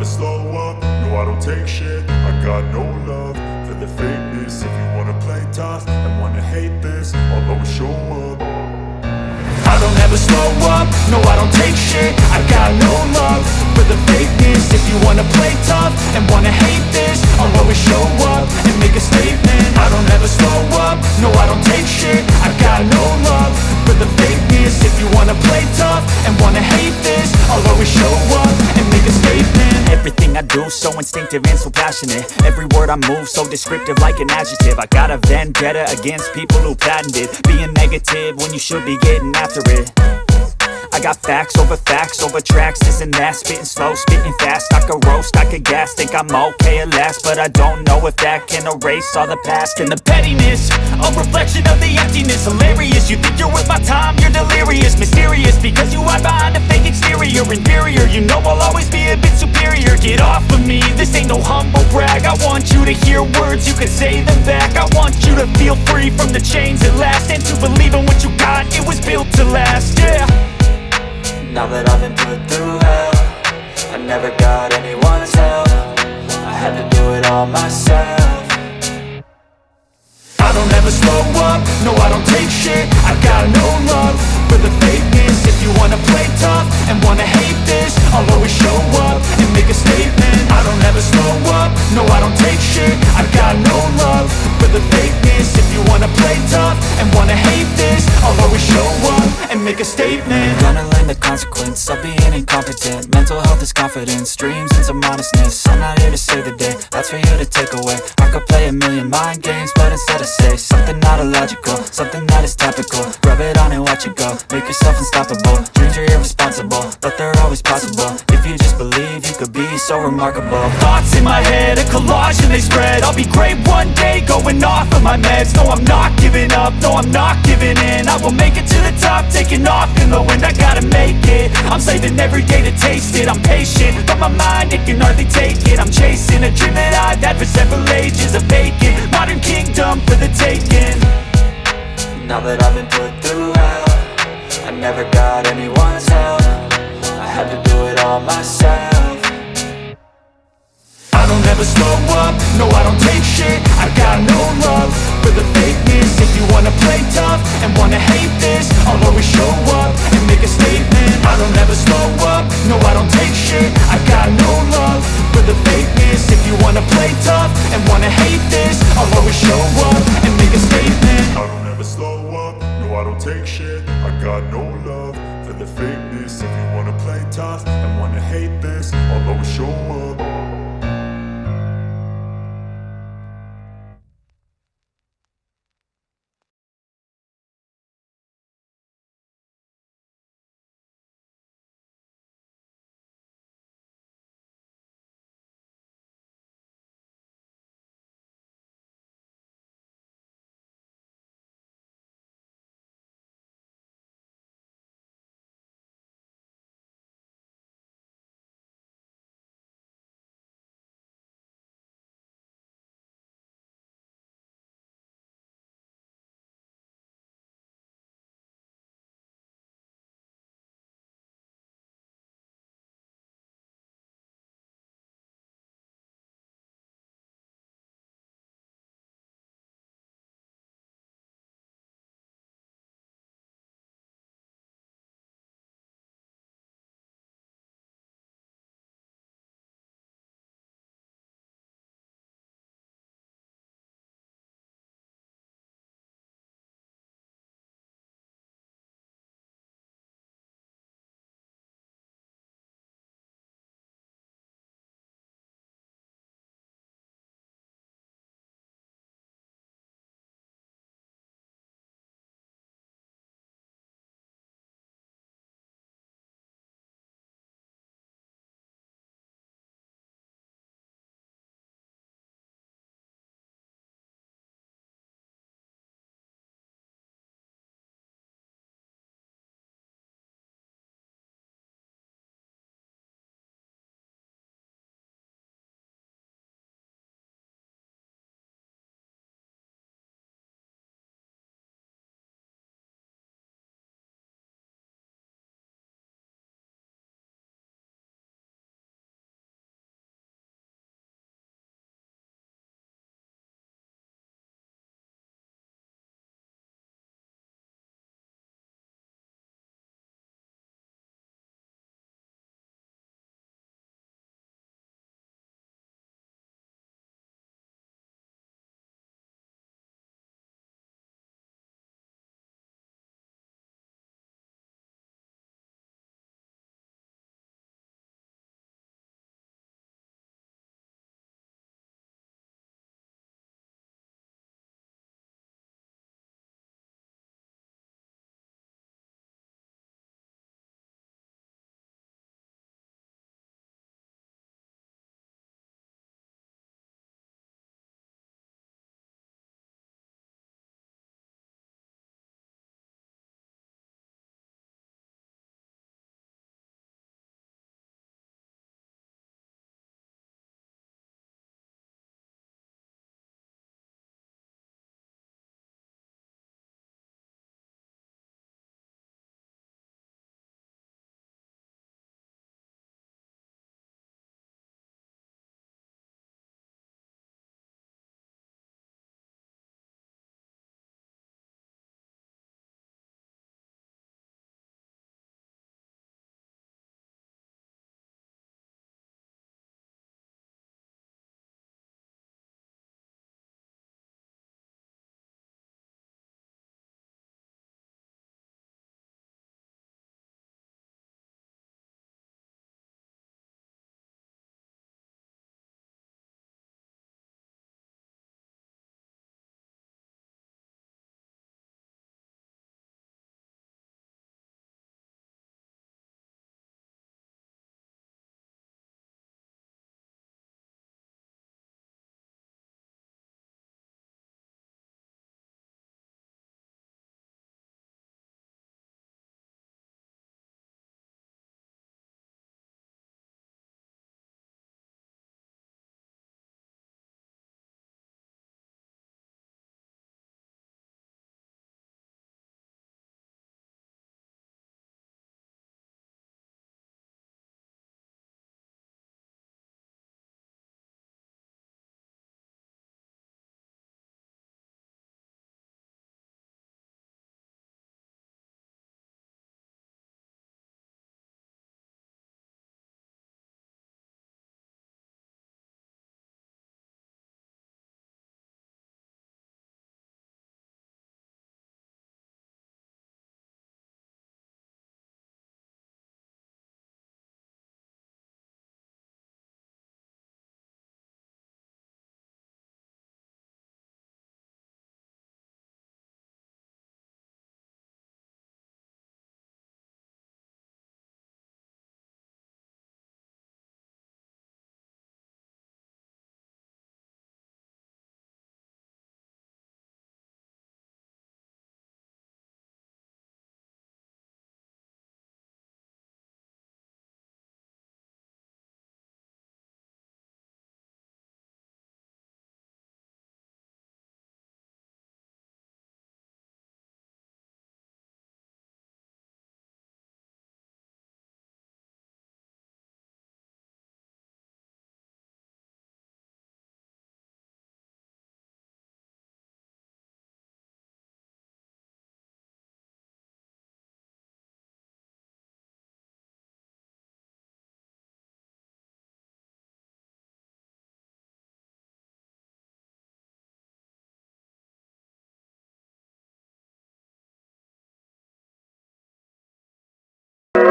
slow up, no I don't take shit. I got no love for the fakeness. If you wanna play tough and wanna hate this, I'll always show up. I don't ever slow up, no I don't take shit. I got no love for the fakeness. If you wanna play tough and wanna hate this, I'll always show up and make a statement. I don't ever slow up, no I don't take shit. I got no love for the fakeness. If you wanna play tough and wanna hate this, I'll always show up and make a statement. Everything I do so instinctive and so passionate. Every word I move so descriptive like an adjective. I got a vendetta against people who patented being negative when you should be getting after it. I got facts over tracks, this and that. Spitting slow, spitting fast, I could roast, I could gas. Think I'm okay at last, but I don't know if that can erase all the past. And the pettiness, a reflection of the emptiness. Hilarious, you think you're worth my time, you're delirious. Mysterious, because you hide behind a fake exterior. Inferior, you know I'll always be a bit superior. Get off of me, this ain't no humble brag. I want you to hear words, you can say them back. I want you to feel free from the chains at last, and to believe in what you got, it was built to last, yeah. Now that I've been put through hell, I never got anyone's help. I had to do it all myself. I don't ever slow up, no I don't take shit. I got no love for the fakeness. If you wanna play tough and wanna hate this, I'll always show up and make a statement. I don't ever slow up, no I don't take shit. I got no love for the fakeness. If you wanna play tough and wanna hate this, I'll always show up and make a statement. Gonna learn the consequence of being incompetent. Mental health is confidence, dreams and some honestness. I'm not here to save the day, that's for you to take away. I could play a million mind games, but instead I say something not illogical, something that is topical. Rub it on and watch it go, make yourself unstoppable. Dreams are irresponsible, but they're always possible. If you just believe, you could be so remarkable. Thoughts in my head, a collage and they spread. I'll be great one day, going off of my meds. No, I'm not giving up, no, I'm not giving in. I will make it to the top, taking off in the wind. I gotta make it, I'm saving every day to taste it. I'm patient, but my mind, it can hardly take it. I'm chasing a dream that I've had for several ages. A vacant, modern kingdom for the taking. Now that I've been put through hell, I never got anyone's help. I had to do it all myself. I don't ever slow up, no I don't take shit. I got no love for the fakeness. If you wanna play tough and wanna hate this, I'll always show up and make a statement. I don't ever slow up, no I don't take shit. I got no love for the fakeness. If you wanna play tough and wanna hate